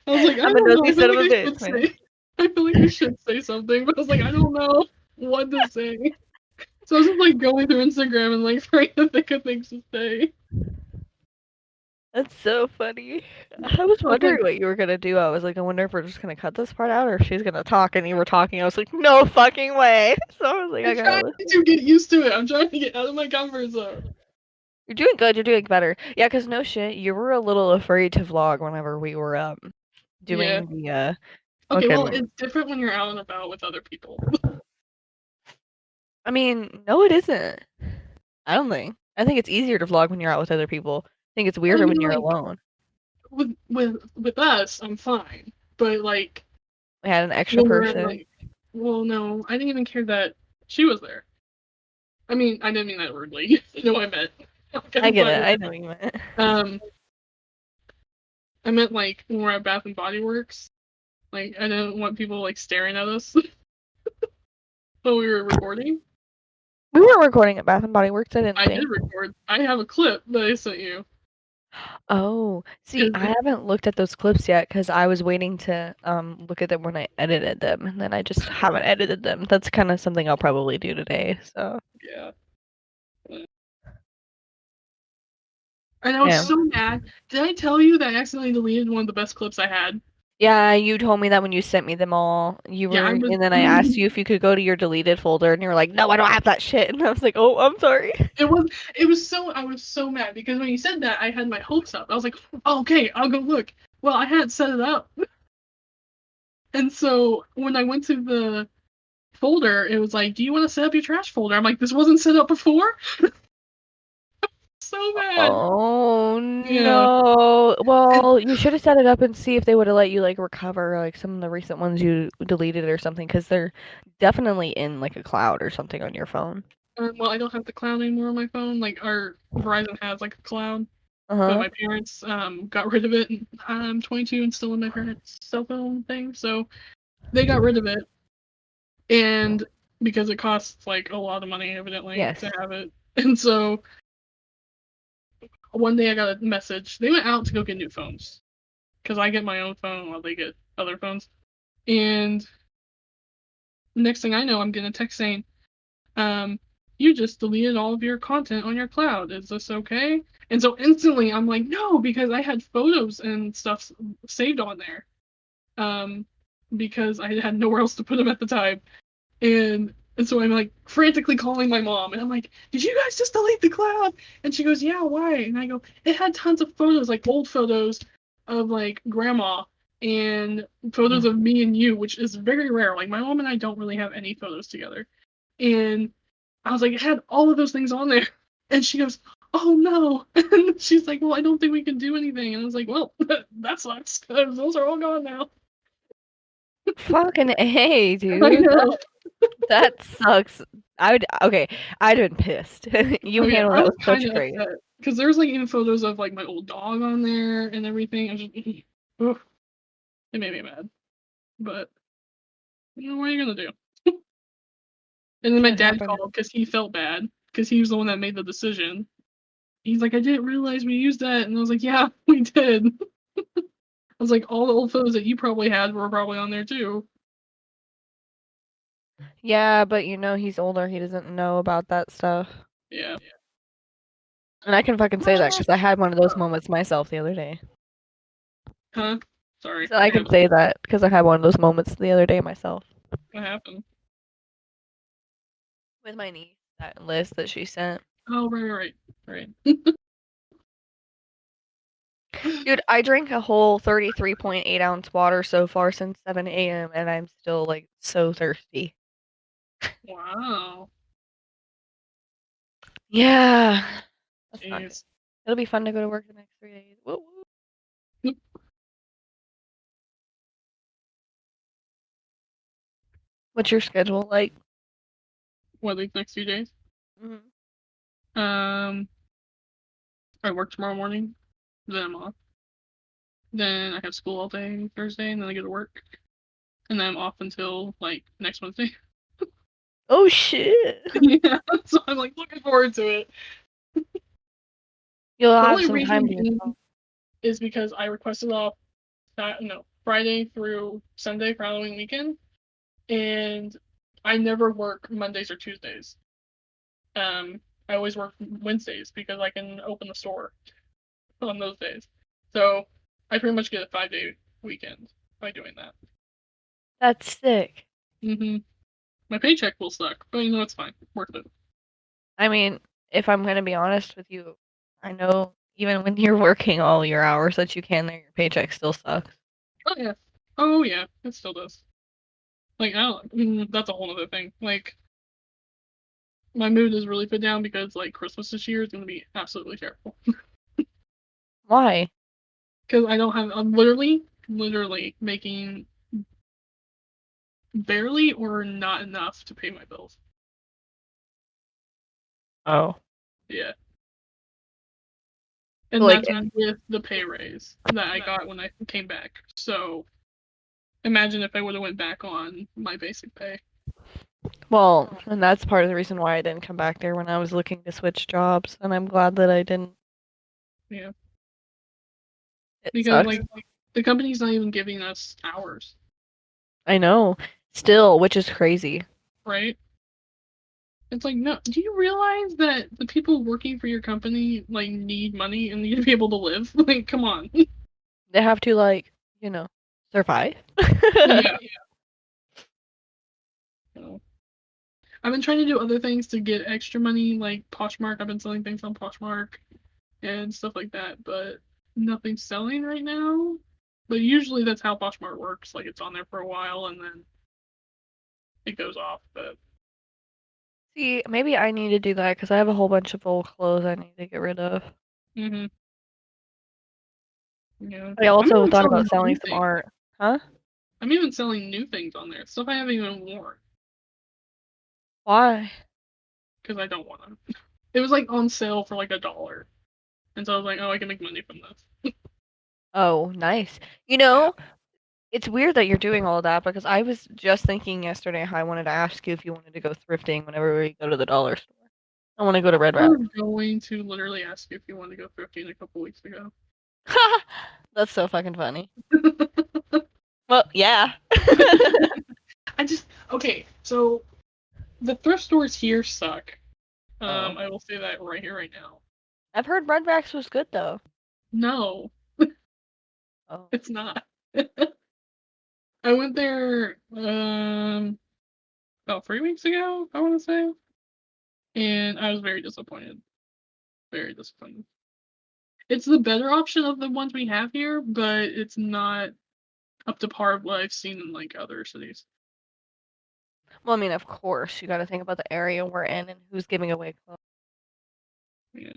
I was like, I I'm a don't know. I nosy feel son of like a I bitch, should man. say. I feel like I should say something, but I was like, I don't know what to say. So I was just like going through Instagram and like trying to think of things to say. That's so funny. I was I was like, wondering what you were gonna do. I was like, I wonder if we're just gonna cut this part out or if she's gonna talk. And you were talking. I was like, no fucking way. So I was like, I I'm gotta trying listen. to get used to it. I'm trying to get out of my comfort zone. You're doing good. You're doing better. Yeah, 'cause no shit, you were a little afraid to vlog whenever we were Yeah. doing the Okay, well, fucking. it's different when you're out and about with other people. I mean, no, it isn't. I don't think. I think it's easier to vlog when you're out with other people. I think it's Well, I weirder when mean, you're like alone. with us, I'm fine. But like We had an extra when we're at person. like, well, no, I didn't even care that she was there. I mean, I didn't mean that rudely. You know what I meant. Like, I I'm get fine it. with I it. know what you meant. I meant like when we're at Bath and Body Works. Like, I didn't want people like staring at us while we were recording. We weren't recording at Bath and Body Works, I didn't I did think. record. I have a clip that I sent you. Oh, see, 'Cause I haven't looked at those clips yet because I was waiting to look at them when I edited them, and then I just haven't edited them. That's kind of something I'll probably do today. So, yeah. And I was yeah. so mad. Did I tell you that I accidentally deleted one of the best clips I had? Yeah, you told me that when you sent me them all. You Yeah, were, I was. and then I asked you if you could go to your deleted folder, and you were like, "No, I don't have that shit." And I was like, "Oh, I'm sorry." It was. It was so. I was so mad because when you said that, I had my hopes up. I was like, oh, okay, I'll go look. Well, I hadn't set it up, and so when I went to the folder, it was like, "Do you want to set up your trash folder?" I'm like, "This wasn't set up before." So mad. Oh Yeah. no. And Well, you should have set it up and see if they would have let you like recover like some of the recent ones you deleted or something because they're definitely in like a cloud or something on your phone. well, I don't have the cloud anymore on my phone. Like our Verizon has like a cloud, but Uh-huh. my parents got rid of it. And I'm 22 and still in my parents' cell phone thing, so they got rid of it. And because it costs like a lot of money, evidently, Yes. to have it. And so one day I got a message. They went out to go get new phones because I get my own phone while they get other phones. And next thing I know, I'm getting a text saying, um, "You just deleted all of your content on your cloud. Is this okay?" And so instantly I'm like, "No," because I had photos and stuff saved on there. Um, because I had nowhere else to put them at the time. And so I'm like frantically calling my mom, and I'm like, "Did you guys just delete the cloud?" And she goes, "Yeah, why?" And I go, "It had tons of photos, like old photos of like grandma and photos of me and you, which is very rare. Like my mom and I don't really have any photos together." And I was like, "It had all of those things on there." And she goes, "Oh no." And she's like, "Well, I don't think we can do anything." And I was like, "Well, that sucks because those are all gone now." Fucking A, I dude. know. That sucks. I would okay, I'd have been pissed. You Oh yeah, handled I that was with kind such of grace. upset because there's like even photos of like my old dog on there and everything. I was just, ugh, it made me mad. But you know what are you gonna do? And then my Shit dad happened. called because he felt bad because he was the one that made the decision. He's like, "I didn't realize we used that," and I was like, "Yeah, we did." I was like, "All the old photos that you probably had were probably on there too." Yeah, but you know he's older. He doesn't know about that stuff. Yeah. And I can fucking say that because I had one of those moments myself the other day. Huh? Sorry. So I can say that because I had one of those moments the other day myself What happened? with my niece. That list that she sent. Oh, right. Dude, I drank a whole 33.8 ounce water so far since 7 a.m. and I'm still like so thirsty. Wow. Yeah, that's not good. Jeez. It'll be fun to go to work the next 3 days. Woo woo. What's your schedule like? What, these next few days? Mhm. Um, I work tomorrow morning. Then I'm off. Then I have school all day Thursday, and then I go to work. And then I'm off until like next Wednesday. Oh shit. Yeah, so I'm like looking forward to it. You'll The have only some time reason to being yourself. is because I requested off that no Friday through Sunday for Halloween weekend, and I never work Mondays or Tuesdays. I always work Wednesdays because I can open the store on those days. So I pretty much get a 5 day weekend by doing that. That's sick. My paycheck will suck, but you know it's fine. Worth it. I mean, if I'm gonna be honest with you, I know even when you're working all your hours that you can there, your paycheck still sucks. Oh yeah. Oh yeah, it still does. Like I don't. That's a whole other thing. Like my mood is really put down because like Christmas this year is gonna be absolutely terrible. Why? Because I don't have. I'm literally making barely or not enough to pay my bills. Oh. Yeah. And Like, that's not with the pay raise that I got when I came back. So imagine if I would have went back on my basic pay. well, and that's part of the reason why I didn't come back there when I was looking to switch jobs, and I'm glad that I didn't. Yeah. It Because sucks. like the company's not even giving us hours, I know. Still, which is crazy. right? It's like no. Do you realize that the people working for your company like need money and need to be able to live? Like, come on. They have to like, you know, survive. Yeah. You know. I've been trying to do other things to get extra money, like Poshmark. I've been selling things on Poshmark and stuff like that, but nothing's selling right now. But usually that's how Poshmark works. Like it's on there for a while and then it goes off. But See, maybe I need to do that because I have a whole bunch of old clothes I need to get rid of. mm-hmm. Yeah, I I'm also even thought selling about selling new some things. art. Huh? I'm even selling new things on there, stuff I haven't even worn Why? because I don't want to. It was like on sale for like $1, and so I was like, oh, I can make money from this. Oh, nice. You Yeah. know, it's weird that you're doing all that because I was just thinking yesterday how I wanted to ask you if you wanted to go thrifting whenever we go to the dollar store. I want to go to Red I Rabbit. was going to literally ask you if you want to go thrifting a couple weeks ago. That's so fucking funny. Well, yeah. I just okay. So the thrift stores here suck. Oh. I will say that right here, right now. I've heard Red Racks was good though. No, Oh. it's not. I went there about 3 weeks ago, I want to say, and I was very disappointed. Very disappointed. It's the better option of the ones we have here, but it's not up to par of what I've seen in like other cities. Well, I mean, of course, you got to think about the area we're in and who's giving away clothes. Yeah,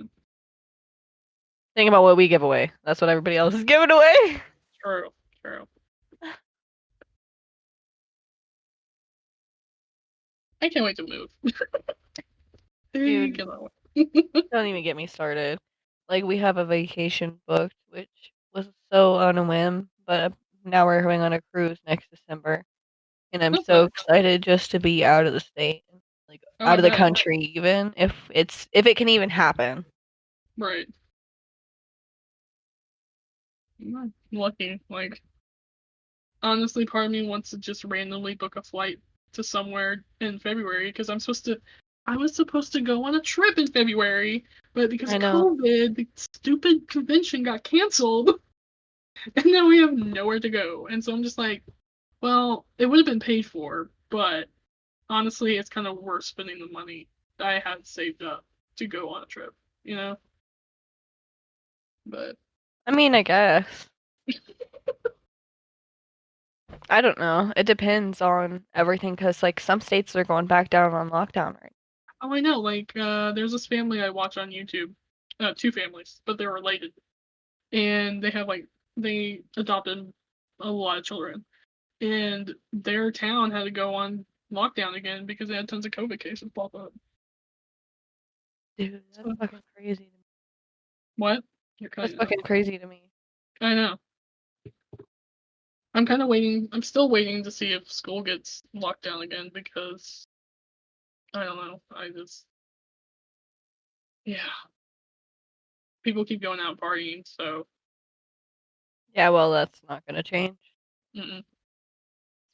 Think about what we give away. That's what everybody else is giving away. true, true. I can't wait to move. I Dude, cannot wait. don't even get me started. Like, we have a vacation booked, which was so on a whim, but now we're going on a cruise next December. And I'm That's so nice. excited just to be out of the state, like Oh, out I of the bet. country even, if it can even happen. Right. I'm lucky. Like, honestly, part of me wants to just randomly book a flight to somewhere in February because I was supposed to go on a trip in February, but because I of know. COVID, the stupid convention got canceled, and now we have nowhere to go. And so I'm just like, well, it would have been paid for, but honestly, it's kind of worth spending the money I had saved up to go on a trip, you know? But I mean, I guess. I don't know. It depends on everything because, like, some states are going back down on lockdown right. oh, I know, like, there's this family I watch on YouTube, two families, but they're related, and they have like they adopted a lot of children, and their town had to go on lockdown again because they had tons of COVID cases pop up. Dude, that's So, fucking crazy to me. what? You're That's cutting out. fucking crazy to me. I know. I'm kind of waiting. I'm still waiting to see if school gets locked down again because I don't know. I just yeah. People keep going out partying, so Yeah, well, that's not gonna change. mm-mm.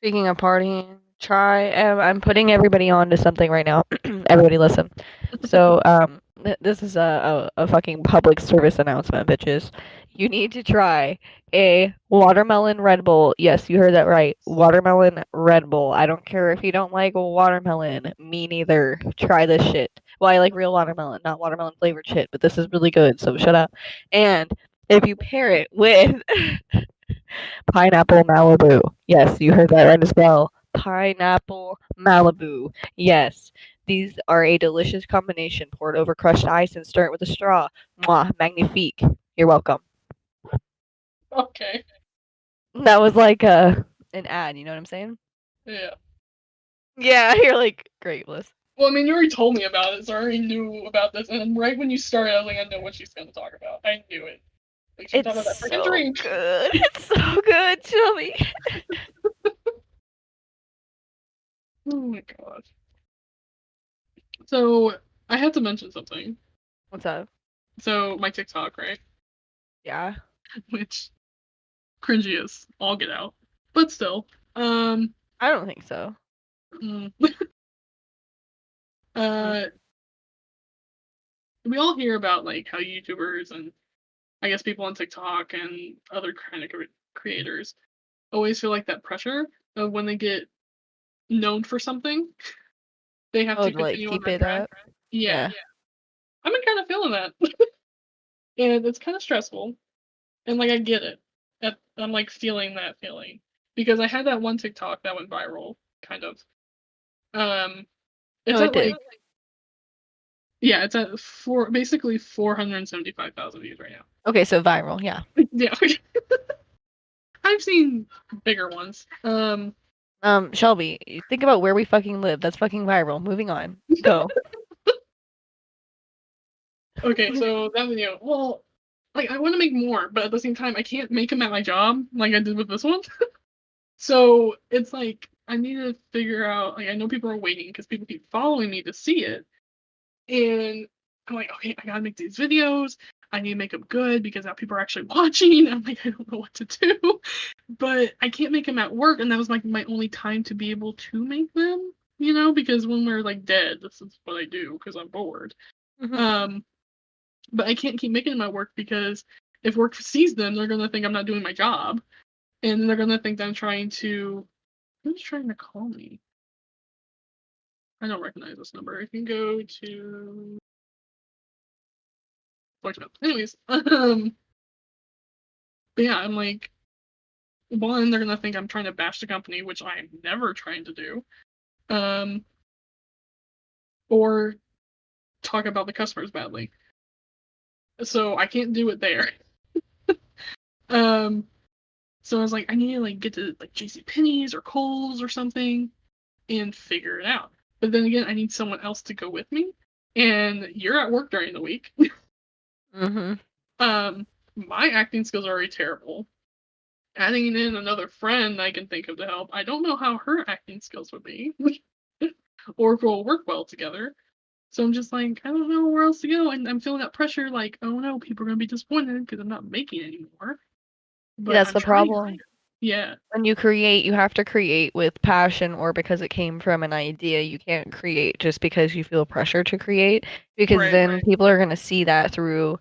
Speaking of partying, I'm putting everybody on to something right now. Everybody listen. So, This is a fucking public service announcement, bitches. You need to try a watermelon Red Bull. Yes, you heard that right. Watermelon Red Bull. I don't care if you don't like watermelon. Me neither. Try this shit. Well, I like real watermelon, not watermelon flavored shit, but this is really good, so shut up. And if you pair it with pineapple Malibu. Yes, you heard that right as well. Pineapple Malibu. Yes. These are a delicious combination. Pour it over crushed ice and stir it with a straw. Mwah, magnifique. You're welcome. Okay. That was like an ad, you know what I'm saying? Yeah. Yeah, you're like, great, Bliss. Well, I mean, you already told me about it, so I already knew about this. And right when you started, I was like, I know what she's gonna talk about. I knew it. Like she's It's talking about that freaking so drink. good. It's so good, Shelby. Oh my gosh. So I had to mention something. What's up? So my TikTok, right? Yeah. Which cringy as all get out, but still. Um. I don't think so. mm, Mm. uh. We all hear about like how YouTubers and I guess people on TikTok and other kind of creators always feel like that pressure of when they get known for something, they have Oh, to to like continue on keep that it track. up? Yeah, Yeah. I've been kind of feeling that, and it's kind of stressful. And like I get it. I'm like feeling that feeling because I had that one TikTok that went viral, kind of. Um, it's Oh, it at did. like yeah, it's at basically 475,000 views right now. Okay, so viral, yeah. Yeah, I've seen bigger ones. Shelby, think about where we fucking live. That's fucking viral. Moving on. Go. Okay, so that video, well, like I want to make more, but at the same time, I can't make them at my job like I did with this one. So it's like I need to figure out. Like I know people are waiting because people keep following me to see it, and I'm like, okay, I gotta make these videos. I need to make them good because now people are actually watching. I'm like, I don't know what to do, but I can't make them at work, and that was like my only time to be able to make them. Because when we're like dead, this is what I do because I'm bored. Mhm. Um, but I can't keep making them at work because if work sees them, they're gonna think I'm not doing my job, and they're gonna think that I'm trying to. Who's trying to call me? I don't recognize this number. I can go to voicemail. Anyways, but yeah, I'm like, one, they're gonna think I'm trying to bash the company, which I'm never trying to do. Um, or talk about the customers badly. So I can't do it there. Um, so I was like, I need to like get to like JC Penney's or Kohl's or something and figure it out. But then again, I need someone else to go with me, and you're at work during the week. Mhm. My acting skills are already terrible. Adding in another friend I can think of to help, I don't know how her acting skills would be, or if we'll work well together. So I'm just like, I don't know where else to go, and I'm feeling that pressure, like, oh no, people are gonna be disappointed because I'm not making anymore. See, But that's I'm the trying. problem. Yeah, When you create, you have to create with passion or because it came from an idea. You can't create just because you feel pressure to create, because right. then people are gonna see that through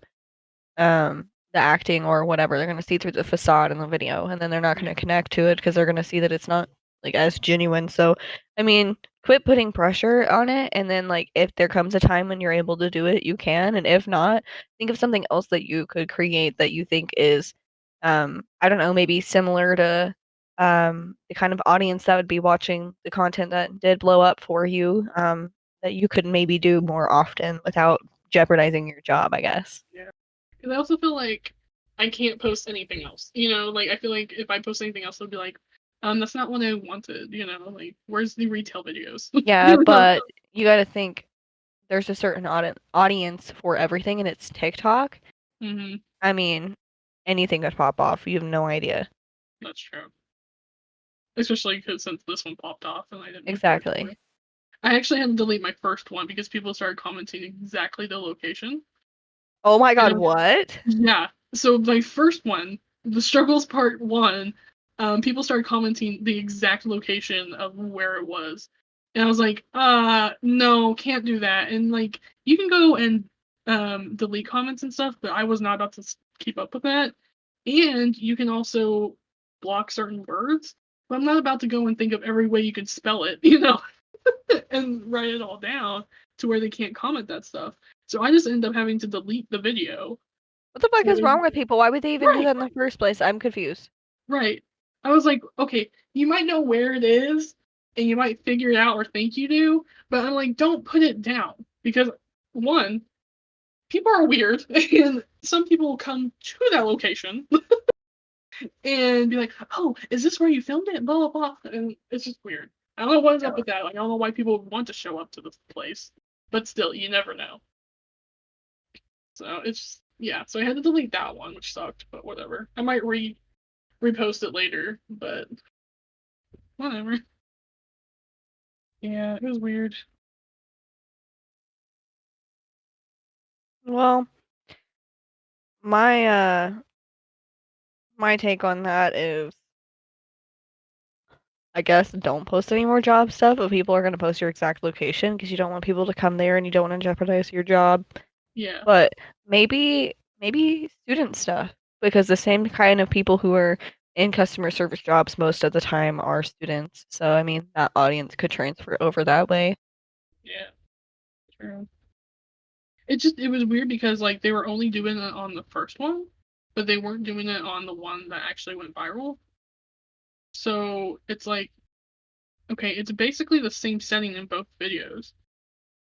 the acting or whatever. They're gonna see through the facade in the video, and then they're not Yeah, gonna connect to it because they're gonna see that it's not like as genuine. So, I mean, quit putting pressure on it, and then like if there comes a time when you're able to do it, you can, and if not, think of something else that you could create that you think is, I don't know, maybe similar to the kind of audience that would be watching the content that did blow up for you, that you could maybe do more often without jeopardizing your job, I guess. yeah. Because I also feel like I can't post anything else. Like I feel like if I post anything else, they'll be like, that's not what I wanted. Like where's the retail videos? Yeah, but you gotta think there's a certain audience for everything, and it's TikTok. hmm I mean, anything could pop off. You have no idea. That's true. Especially because since this one popped off and I didn't report it. Exactly. I actually had to delete my first one because people started commenting exactly the location. Oh my And god, what? yeah, so my first one, the struggles part one, people started commenting the exact location of where it was. And I was like, no, can't do that. And like, you can go and delete comments and stuff, but I was not about to keep up with that. And you can also block certain words, but I'm not about to go and think of every way you can spell it, and write it all down to where they can't comment that stuff. So I just end up having to delete the video. What the fuck So is wrong with people? Why would they even do right, that in the first place? I'm confused. right. I was like, okay, you might know where it is and you might figure it out or think you do, but I'm like, don't put it down because one, people are weird and some people will come to that location and be like, oh, is this where you filmed it? Blah, blah, blah. And it's just weird. I don't know what is up with that. Like, I don't know why people would want to show up to this place, but still, you never know. So it's, yeah, so I had to delete that one, which sucked, but whatever. I might repost it later, but whatever. Yeah, it was weird. Well, my my take on that is I guess don't post any more job stuff if people are going to post your exact location because you don't want people to come there and you don't want to jeopardize your job. Yeah, But maybe student stuff because the same kind of people who are in customer service jobs most of the time are students. So I mean that audience could transfer over that way. yeah, true. It was weird because like they were only doing it on the first one, but they weren't doing it on the one that actually went viral. So it's like, okay, it's basically the same setting in both videos.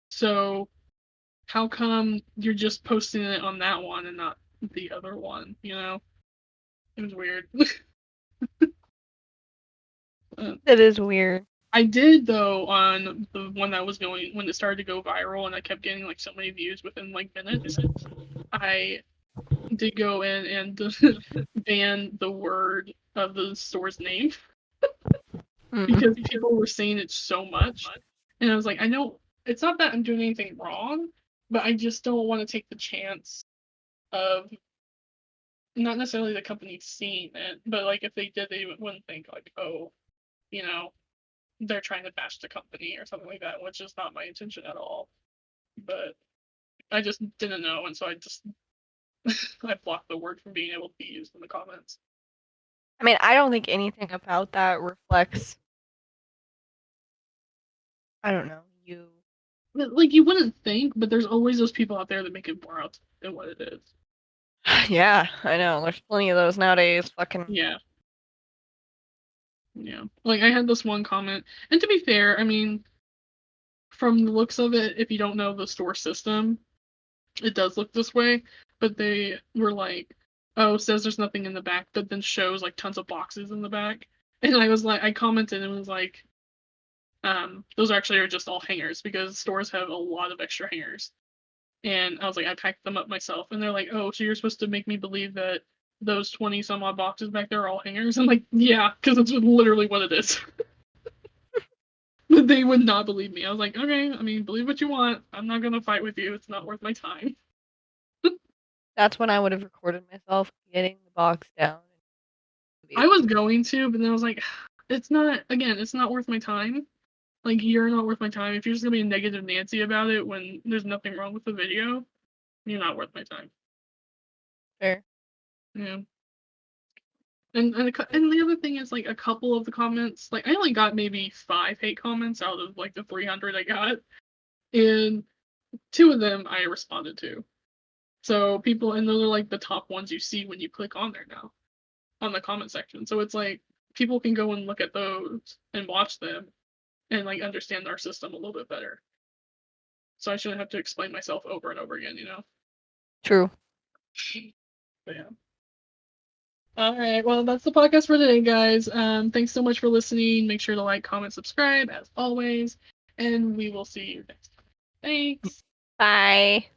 So how come you're just posting it on that one and not the other one? It was weird. Uh, It is weird. I did though on the one that was going when it started to go viral and I kept getting like so many views within like minutes. I did go in and ban the word of the store's name because Mm. people were saying it so much. And I was like, I know it's not that I'm doing anything wrong, but I just don't want to take the chance of not necessarily the company seeing it, but like if they did, they wouldn't think like, oh, you know, they're trying to bash the company or something like that, which is not my intention at all. But I just didn't know, and so I just I blocked the word from being able to be used in the comments. I mean, I don't think anything about that reflects, I don't know, you. But, like you wouldn't think, but there's always those people out there that make it more out than what it is. Yeah, I know. There's plenty of those nowadays. Fucking. Yeah, yeah. Like I had this one comment, and to be fair, I mean, from the looks of it, if you don't know the store system, it does look this way. But they were like, "Oh, says there's nothing in the back, but then shows like tons of boxes in the back." And I was like, I commented and was like, those actually are just all hangers because stores have a lot of extra hangers. And I was like, I packed them up myself. And they're like, oh, so you're supposed to make me believe that those 20 some odd boxes back there are all hangers? I'm like, yeah, because it's literally what it is. But they would not believe me. I was like, okay, I mean, believe what you want. I'm not going to fight with you. It's not worth my time. That's when I would have recorded myself getting the box down. I was going to, but then I was like, it's not, again, it's not worth my time. Like, you're not worth my time. If you're just going to be a negative Nancy about it when there's nothing wrong with the video, you're not worth my time. Fair. Yeah. And the other thing is like a couple of the comments, like I only got maybe 5 hate comments out of like the 300 I got, and 2 of them I responded to. So people, and those are like the top ones you see when you click on there now on the comment section. So it's like people can go and look at those and watch them and like understand our system a little bit better. So I shouldn't have to explain myself over and over again. True. But yeah. All right. Well, that's the podcast for today, guys. Thanks so much for listening. Make sure to like, comment, subscribe as always, and we will see you next time. Thanks. Bye.